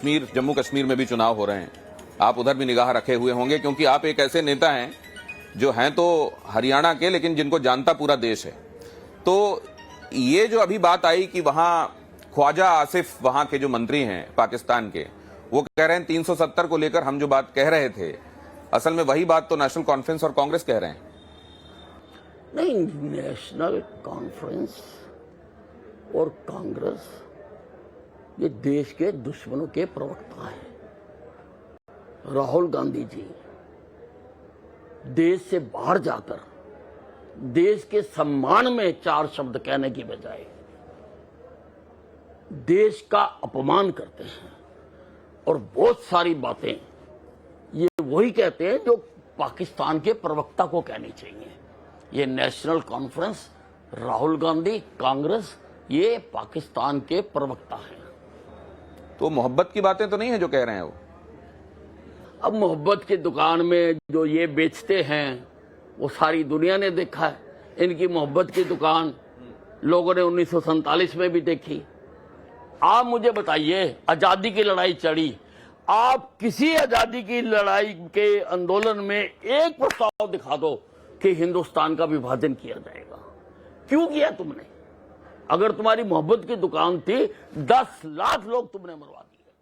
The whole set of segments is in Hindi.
कश्मीर, जम्मू कश्मीर में भी चुनाव हो रहे हैं, आप उधर भी निगाह रखे हुए होंगे क्योंकि आप एक ऐसे नेता हैं जो हैं तो हरियाणा के, लेकिन जिनको जानता पूरा देश है। तो ये जो अभी बात आई कि वहां ख्वाजा आसिफ वहां के जो मंत्री हैं पाकिस्तान के, वो कह रहे हैं 370 को लेकर हम जो बात कह रहे थे, असल में वही बात तो नेशनल कॉन्फ्रेंस और कांग्रेस कह रहे हैं। नहीं, नेशनल कॉन्फ्रेंस और कांग्रेस ये देश के दुश्मनों के प्रवक्ता हैं। राहुल गांधी जी देश से बाहर जाकर देश के सम्मान में चार शब्द कहने की बजाय देश का अपमान करते हैं और बहुत सारी बातें ये वही कहते हैं जो पाकिस्तान के प्रवक्ता को कहनी चाहिए। ये नेशनल कॉन्फ्रेंस, राहुल गांधी, कांग्रेस, ये पाकिस्तान के प्रवक्ता हैं। तो मोहब्बत की बातें तो नहीं है जो कह रहे हैं वो। अब मोहब्बत की दुकान में जो ये बेचते हैं वो सारी दुनिया ने देखा है। इनकी मोहब्बत की दुकान लोगों ने 1947 में भी देखी। आप मुझे बताइए, आजादी की लड़ाई चढ़ी, आप किसी आजादी की लड़ाई के आंदोलन में एक प्रस्ताव दिखा दो कि हिंदुस्तान का विभाजन किया जाएगा। क्यों किया तुमने? अगर तुम्हारी मोहब्बत की दुकान थी, 10 लाख लोग तुमने मरवा दिए,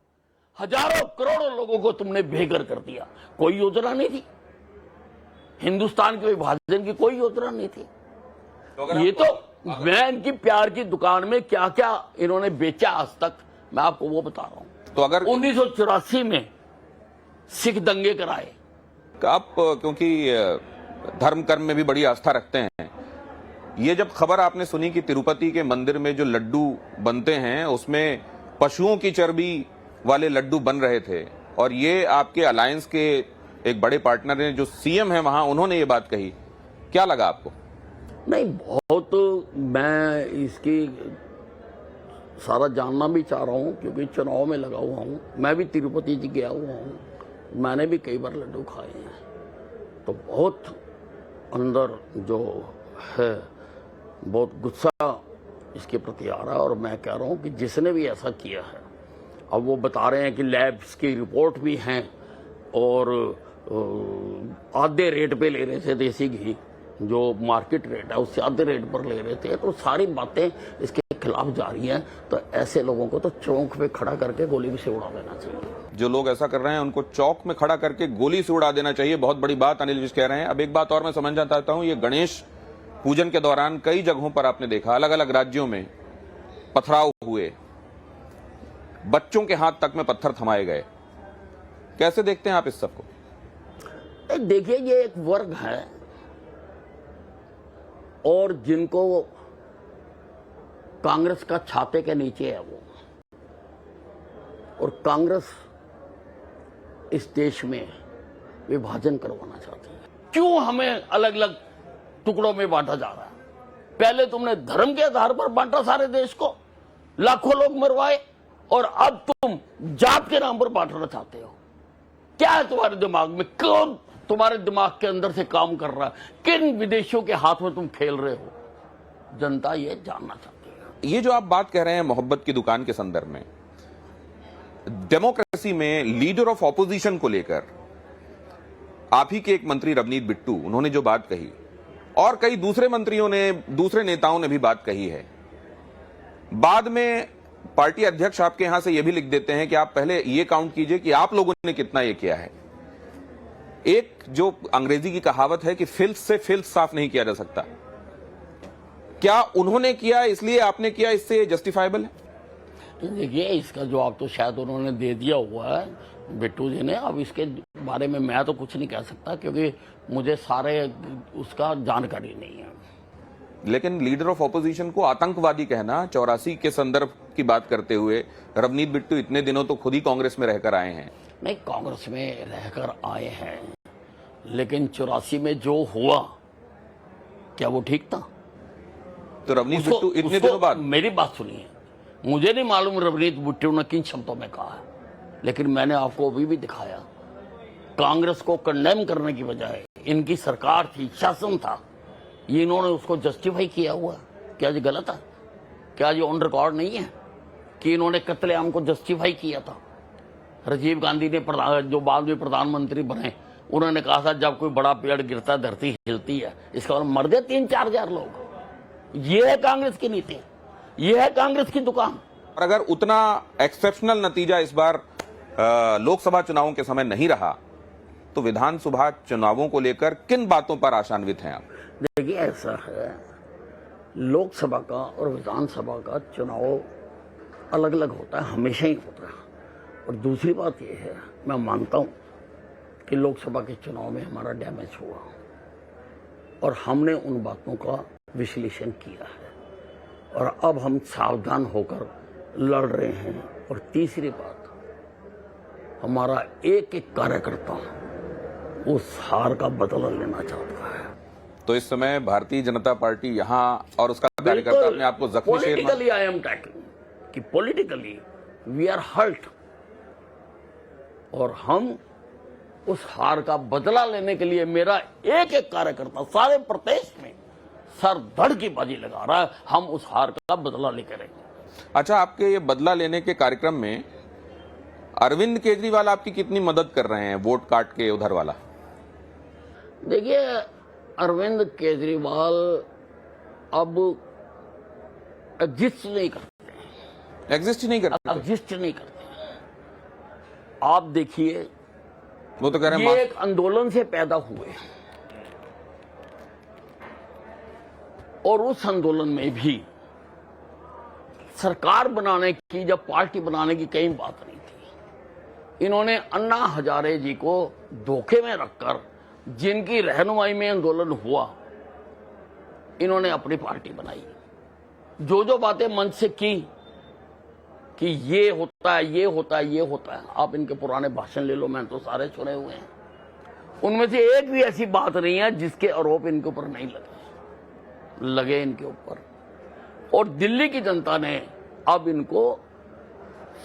हजारों करोड़ों लोगों को तुमने बेघर कर दिया। कोई योजना नहीं थी, हिंदुस्तान के विभाजन की कोई योजना नहीं थी। तो ये तो मैं इनकी प्यार की दुकान में क्या क्या इन्होंने बेचा आज तक, मैं आपको वो बता रहा हूं। तो अगर 1984 में सिख दंगे कराए। आप क्योंकि धर्म कर्म में भी बड़ी आस्था रखते हैं, ये जब खबर आपने सुनी कि तिरुपति के मंदिर में जो लड्डू बनते हैं उसमें पशुओं की चर्बी वाले लड्डू बन रहे थे, और ये आपके अलायंस के एक बड़े पार्टनर ने जो सीएम है वहां, उन्होंने ये बात कही, क्या लगा आपको? नहीं, बहुत मैं इसकी सारा जानना भी चाह रहा हूं क्योंकि चुनाव में लगा हुआ हूं। मैं भी तिरुपति जी गया हुआ हूं, मैंने भी कई बार लड्डू खाए हैं। तो बहुत अंदर जो है बहुत गुस्सा इसके प्रति आ रहा है। और मैं कह रहा हूं कि जिसने भी ऐसा किया है, अब वो बता रहे हैं कि लैब्स की रिपोर्ट भी हैं और आधे रेट पे ले रहे थे देसी घी, जो मार्केट रेट है उससे आधे रेट पर ले रहे थे। तो सारी बातें इसके खिलाफ जारी हैं। तो ऐसे लोगों को तो चौक पे खड़ा करके गोली से उड़ा देना चाहिए। जो लोग ऐसा कर रहे हैं उनको चौक में खड़ा करके गोली से उड़ा देना चाहिए। बहुत बड़ी बात अनिल विज कह रहे हैं। अब एक बात और मैं समझना चाहता हूं, ये गणेश पूजन के दौरान कई जगहों पर आपने देखा, अलग अलग राज्यों में पथराव हुए, बच्चों के हाथ तक में पत्थर थमाए गए। कैसे देखते हैं आप इस सबको? देखिए, ये एक वर्ग है और जिनको कांग्रेस का छाते के नीचे है वो, और कांग्रेस इस देश में विभाजन करवाना चाहती है। क्यों हमें अलग अलग टुकड़ों में बांटा जा रहा है? पहले तुमने धर्म के आधार पर बांटा सारे देश को, लाखों लोग मरवाए, और अब तुम जात के नाम पर बांटना चाहते हो। क्या है तुम्हारे दिमाग में? कौन तुम्हारे दिमाग के अंदर से काम कर रहा है? किन विदेशियों के हाथ में तुम खेल रहे हो? जनता ये जानना चाहती है। ये जो आप बात कह रहे हैं मोहब्बत की दुकान के संदर्भ में, डेमोक्रेसी में लीडर ऑफ ऑपोजिशन को लेकर आप ही के एक मंत्री रवनीत बिट्टू, उन्होंने जो बात कही, और कई दूसरे मंत्रियों ने, दूसरे नेताओं ने भी बात कही है, बाद में पार्टी अध्यक्ष आपके यहां से यह भी लिख देते हैं कि आप पहले ये काउंट कीजिए कि आप लोगों ने कितना ये किया है। एक जो अंग्रेजी की कहावत है कि फिल्थ से फिल्थ साफ नहीं किया जा सकता, क्या उन्होंने किया इसलिए आपने किया, इससे जस्टिफाइबल है? देखिए, इसका जवाब तो शायद उन्होंने दे दिया हुआ है बिट्टू जी ने। अब इसके बारे में मैं तो कुछ नहीं कह सकता क्योंकि मुझे सारे उसका जानकारी नहीं है। लेकिन लीडर ऑफ ऑपोजिशन को आतंकवादी कहना, 84 के संदर्भ की बात करते हुए, रवनीत बिट्टू इतने दिनों तो खुद ही कांग्रेस में रहकर आए हैं। नहीं, कांग्रेस में रहकर आए हैं, लेकिन 84 में जो हुआ क्या वो ठीक था? तो रवनीत बिट्टू इतने दिनों बाद, मेरी बात सुनिए, मुझे नहीं मालूम रवनीत बिट्टू ने किन शब्दों में कहा है, लेकिन मैंने आपको अभी भी दिखाया। कांग्रेस को कंडेम करने की बजाय इनकी सरकार थी, शासन था, ये इन्होंने उसको जस्टिफाई किया हुआ। क्या ये गलत है? क्या ये ऑन रिकॉर्ड नहीं है कि इन्होंने कत्लेआम को जस्टिफाई किया था? राजीव गांधी ने जो बाद में प्रधानमंत्री बने, उन्होंने कहा था जब कोई बड़ा पेड़ गिरता धरती हिलती है, इसका मतलब मर गए 3-4 हजार लोग। ये है कांग्रेस की नीति, ये है कांग्रेस की दुकान। और अगर उतना एक्सेप्शनल नतीजा इस बार लोकसभा चुनावों के समय नहीं रहा, तो विधानसभा चुनावों को लेकर किन बातों पर आशान्वित हैं आप? देखिए, ऐसा है, लोकसभा का और विधानसभा का चुनाव अलग अलग होता है, हमेशा ही होता है। और दूसरी बात यह है, मैं मानता हूँ कि लोकसभा के चुनाव में हमारा डैमेज हुआ और हमने उन बातों का विश्लेषण किया है और अब हम सावधान होकर लड़ रहे हैं। और तीसरी बात, हमारा एक एक कार्यकर्ता उस हार का बदला लेना चाहता है। तो इस समय भारतीय जनता पार्टी यहाँ और उसका कार्यकर्ता अपने आपको जख्मी शेर पॉलिटिकली आई एम टैकिंग कि पॉलिटिकली वी आर हर्ट और हम उस हार का बदला लेने के लिए मेरा एक एक कार्यकर्ता सारे प्रदेश में सर धड़ की बाजी लगा रहा है। हम उस हार का बदला लेकर रहेंगे। अच्छा, आपके ये बदला लेने के कार्यक्रम में अरविंद केजरीवाल आपकी कितनी मदद कर रहे हैं, वोट काट के उधर वाला? देखिए, अरविंद केजरीवाल अब एग्जिस्ट नहीं करते, एग्जिस्ट ही नहीं करते। एग्जिस्ट नहीं करते। आप देखिए, वो तो कह रहे ये हैं एक आंदोलन से पैदा हुए और उस आंदोलन में भी सरकार बनाने की, जब पार्टी बनाने की कहीं बात नहीं थी। इन्होंने अन्ना हजारे जी को धोखे में रखकर, जिनकी रहनुमाई में आंदोलन हुआ, इन्होंने अपनी पार्टी बनाई। जो बातें मंच से की कि ये होता है, ये होता है, ये होता है, आप इनके पुराने भाषण ले लो, मैंने तो सारे सुने हुए हैं। उनमें से एक भी ऐसी बात नहीं है जिसके आरोप इनके ऊपर नहीं लगे इनके ऊपर। और दिल्ली की जनता ने अब इनको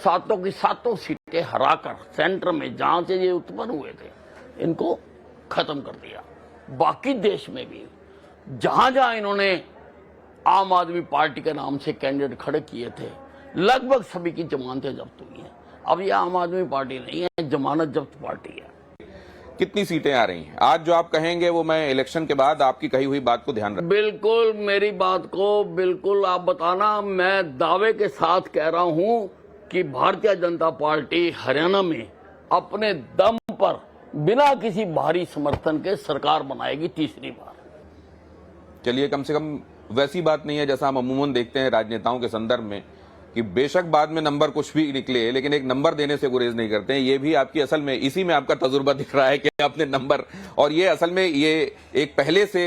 सातों की सातों सीटें हराकर सेंटर में, जहां से ये उत्पन्न हुए थे, इनको खत्म कर दिया। बाकी देश में भी जहां जहां इन्होंने आम आदमी पार्टी के नाम से कैंडिडेट खड़े किए थे, लगभग सभी की जमानतें जब्त हुई हैं। अब ये आम आदमी पार्टी नहीं है, जमानत जब्त पार्टी है। कितनी सीटें आ रही हैं आज? जो आप कहेंगे वो मैं इलेक्शन के बाद आपकी कही हुई बात को ध्यान रख। बिल्कुल, मेरी बात को बिल्कुल आप बताना। मैं दावे के साथ कह रहा हूं कि भारतीय जनता पार्टी हरियाणा में अपने दम पर बिना किसी भारी समर्थन के सरकार बनाएगी तीसरी बार। चलिए, कम से कम वैसी बात नहीं है जैसा हम अमूमन देखते हैं राजनेताओं के संदर्भ में कि बेशक बाद में नंबर कुछ भी निकले, लेकिन एक नंबर देने से गुरेज नहीं करते हैं। ये भी आपकी असल में इसी में आपका तजुर्बा दिख रहा है कि आपने नंबर, और ये असल में ये एक पहले से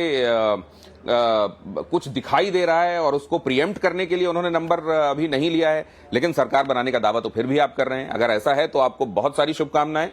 कुछ दिखाई दे रहा है और उसको प्रीएम्प्ट करने के लिए उन्होंने नंबर अभी नहीं लिया है, लेकिन सरकार बनाने का दावा तो फिर भी आप कर रहे हैं। अगर ऐसा है तो आपको बहुत सारी शुभकामनाएं।